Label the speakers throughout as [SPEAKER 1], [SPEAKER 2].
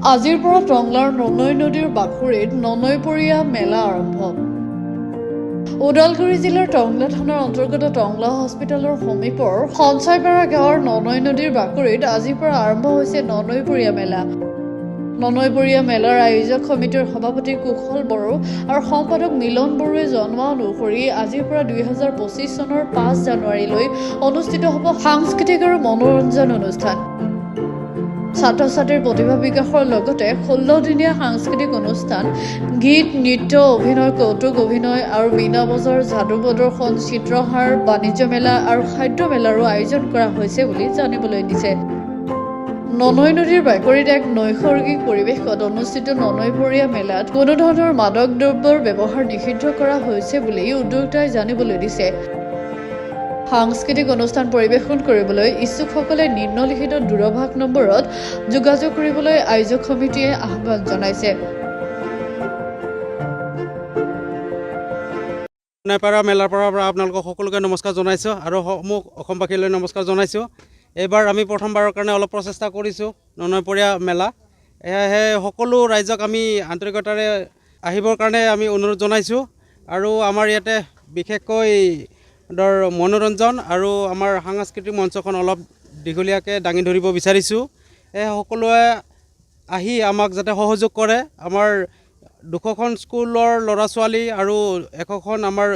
[SPEAKER 1] আজিৰ পৰা টংলাৰ ননৈ নদীৰ বাখুৰীত ননৈপৰীয়া মেলা আৰম্ভ। ওদালগুৰি জিলাৰ টংলা থানাৰ অন্তৰ্গত টংলা হস্পিটেলৰ সমীপৰ সঞ্চয়পাৰা গাঁৱৰ ননৈ নদীৰ বাখুৰীত আজিৰ পৰা আৰম্ভ হৈছে ননৈপৰীয়া মেলা। ননৈপৰীয়া মেলাৰ আয়োজক সমিতিৰ সভাপতি কুশল বড়ো আৰু সম্পাদক মিলন বড়োৱে জনোৱা অনুসৰি আজিৰ পৰা 2025 চনৰ 5 জানুৱাৰীলৈ অনুষ্ঠিত হ'ব সাংস্কৃতিক আৰু মনোৰঞ্জন অনুষ্ঠান। ছাত্ৰ-ছাত্ৰীৰ প্ৰতিভা বিকাশৰ লগতে 16 দিনীয়া সাংস্কৃতিক অনুষ্ঠান, গীত, নৃত্য, অভিনয়, কৌতুক অভিনয় আৰু মীনা বজাৰ, যাদু প্ৰদৰ্শন, চিত্ৰহাৰ, বাণিজ্য মেলা আৰু খাদ্য মেলাৰো আয়োজন কৰা হৈছে বুলি জানিবলৈ দিছে। ননৈ নদীৰ বাকৰিত এক নৈসৰ্গিক পৰিৱেশত অনুষ্ঠিত ননৈপৰীয়া মেলাত কোনো ধৰণৰ মাদক দ্ৰব্যৰ ব্যৱহাৰ নিষিদ্ধ কৰা হৈছে বুলি উদ্যোক্তাই জানিবলৈ দিছে। সাংস্কৃতিক অনুষ্ঠান পৰিৱেশন কৰিবলৈ ইচ্ছুকসকলে নিম্নলিখিত দূৰভাষ নম্বৰত যোগাযোগ কৰিবলৈ আয়োজক সমিতিয়ে আহ্বান জনাইছে।
[SPEAKER 2] নৈপাৰা মেলাৰ পৰা আপোনালোকক সকলোকে নমস্কাৰ জনাইছোঁ আৰু মোক অসমবাসীলৈ নমস্কাৰ জনাইছোঁ। এইবাৰ আমি প্ৰথমবাৰৰ কাৰণে অলপ প্ৰচেষ্টা কৰিছোঁ ননৈপৰীয়া মেলা। সেয়েহে সকলো ৰাইজক আমি আন্তৰিকতাৰে আহিবৰ কাৰণে আমি অনুৰোধ জনাইছোঁ। আৰু আমাৰ ইয়াতে বিশেষকৈ মনোৰঞ্জন আৰু আমাৰ সাংস্কৃতিক মঞ্চখন অলপ দীঘলীয়াকৈ দাঙি ধৰিব বিচাৰিছোঁ। সকলোৱে আহি আমাক যাতে সহযোগ কৰে। আমাৰ 200খন স্কুলৰ ল'ৰা ছোৱালী আৰু 100খন আমাৰ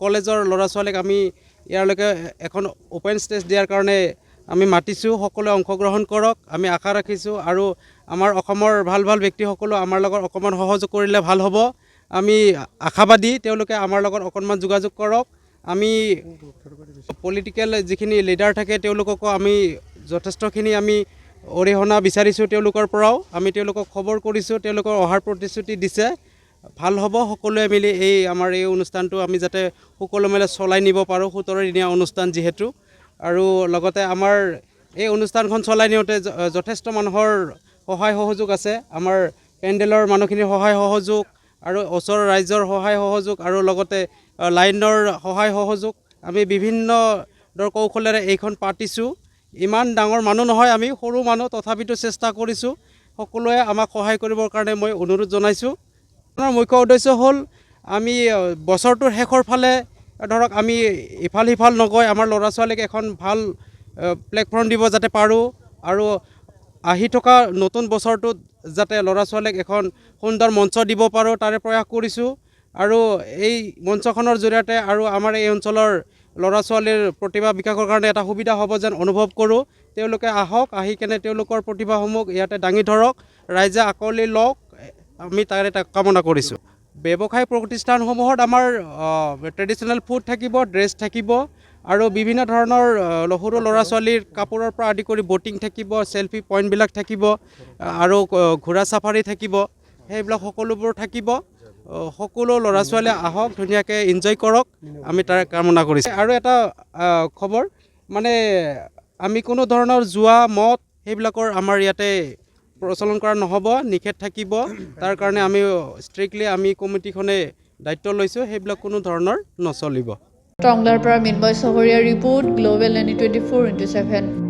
[SPEAKER 2] কলেজৰ ল'ৰা ছোৱালীক আমি ইয়ালৈকে এখন অ'পেন ষ্টেজ দিয়াৰ কাৰণে আমি মাতিছোঁ। সকলোৱে অংশগ্ৰহণ কৰক, আমি আশা ৰাখিছোঁ। আৰু আমাৰ অসমৰ ভাল ভাল ব্যক্তিসকলো আমাৰ লগত অকণমান সহযোগ কৰিলে ভাল হ'ব। আমি আশাবাদী তেওঁলোকে আমাৰ লগত অকণমান যোগাযোগ কৰক। আমি পলিটিকেল যিখিনি লিডাৰ থাকে তেওঁলোককো আমি যথেষ্টখিনি আমি অৰিহণা বিচাৰিছোঁ। তেওঁলোকৰ পৰাও আমি তেওঁলোকক খবৰ কৰিছোঁ, তেওঁলোকৰ অহাৰ প্ৰতিশ্ৰুতি দিছে। ভাল হ'ব সকলোৱে মিলি আমাৰ এই অনুষ্ঠানটো আমি যাতে সকলো মিলে চলাই নিব পাৰোঁ। 17 দিনীয়া অনুষ্ঠান যিহেতু, আৰু লগতে আমাৰ এই অনুষ্ঠানখন চলাই নিওঁতে যথেষ্ট মানুহৰ সহায় সহযোগ আছে। আমাৰ পেণ্ডেলৰ মানুহখিনিৰ সহায় সহযোগ আৰু ওচৰৰ ৰাইজৰ সহায় সহযোগ আৰু লগতে লাইনৰ সহায় সহযোগ আমি বিভিন্ন কৌশলেৰে এইখন পাতিছোঁ। ইমান ডাঙৰ মানুহ নহয়, আমি সৰু মানুহ, তথাপিতো চেষ্টা কৰিছোঁ। সকলোৱে আমাক সহায় কৰিবৰ কাৰণে মই অনুৰোধ জনাইছোঁ। আমাৰ মুখ্য উদ্দেশ্য হ'ল আমি বছৰটোৰ শেষৰ ফালে ধৰক আমি ইফাল সিফাল নগৈ আমাৰ ল'ৰা ছোৱালীক এখন ভাল প্লেটফৰ্ম দিব যাতে পাৰোঁ, আৰু আহি থকা নতুন বছৰটোত যাতে ল'ৰা ছোৱালীক এখন সুন্দৰ মঞ্চ দিব পাৰোঁ তাৰে প্ৰয়াস কৰিছোঁ। আৰু এই মঞ্চখনৰ জৰিয়তে আৰু আমাৰ এই অঞ্চলৰ ল'ৰা ছোৱালীৰ প্ৰতিভা বিকাশৰ কাৰণে এটা সুবিধা হ'ব যেন অনুভৱ কৰোঁ। তেওঁলোকে আহক, আহি কেনে তেওঁলোকৰ প্ৰতিভাসমূহ ইয়াতে দাঙি ধৰক, ৰাইজে আঁকোৱালি লওক, আমি তাৰে কামনা কৰিছোঁ। ব্যৱসায় প্ৰতিষ্ঠানসমূহত আমাৰ ট্ৰেডিশ্যনেল ফুড থাকিব, ড্ৰেছ থাকিব, আৰু বিভিন্ন ধৰণৰ সৰু ল'ৰা ছোৱালীৰ কাপোৰৰ পৰা আদি কৰি ব'টিং থাকিব, চেল্ফি পইণ্টবিলাক থাকিব, আৰু ঘোঁৰা চাফাৰী থাকিব, সেইবিলাক সকলোবোৰ থাকিব। সকলো ল'ৰা ছোৱালীয়ে আহক, ধুনীয়াকৈ এনজয় কৰক, আমি তাৰ কামনা কৰিছোঁ। আৰু এটা খবৰ, মানে আমি কোনো ধৰণৰ জুৱা, মদ সেইবিলাকৰ আমাৰ ইয়াতে প্ৰচলন কৰা নহ'ব, নিষেধ থাকিব। তাৰ কাৰণে আমি ষ্ট্ৰিক্টলি আমি কমিটিখনে দায়িত্ব লৈছোঁ, সেইবিলাক কোনো ধৰণৰ নচলিব।
[SPEAKER 1] টংলাৰ পৰা মিন্ময় চহৰীয়াৰ ৰিপৰ্ট, গ্ল'বেল 24x7।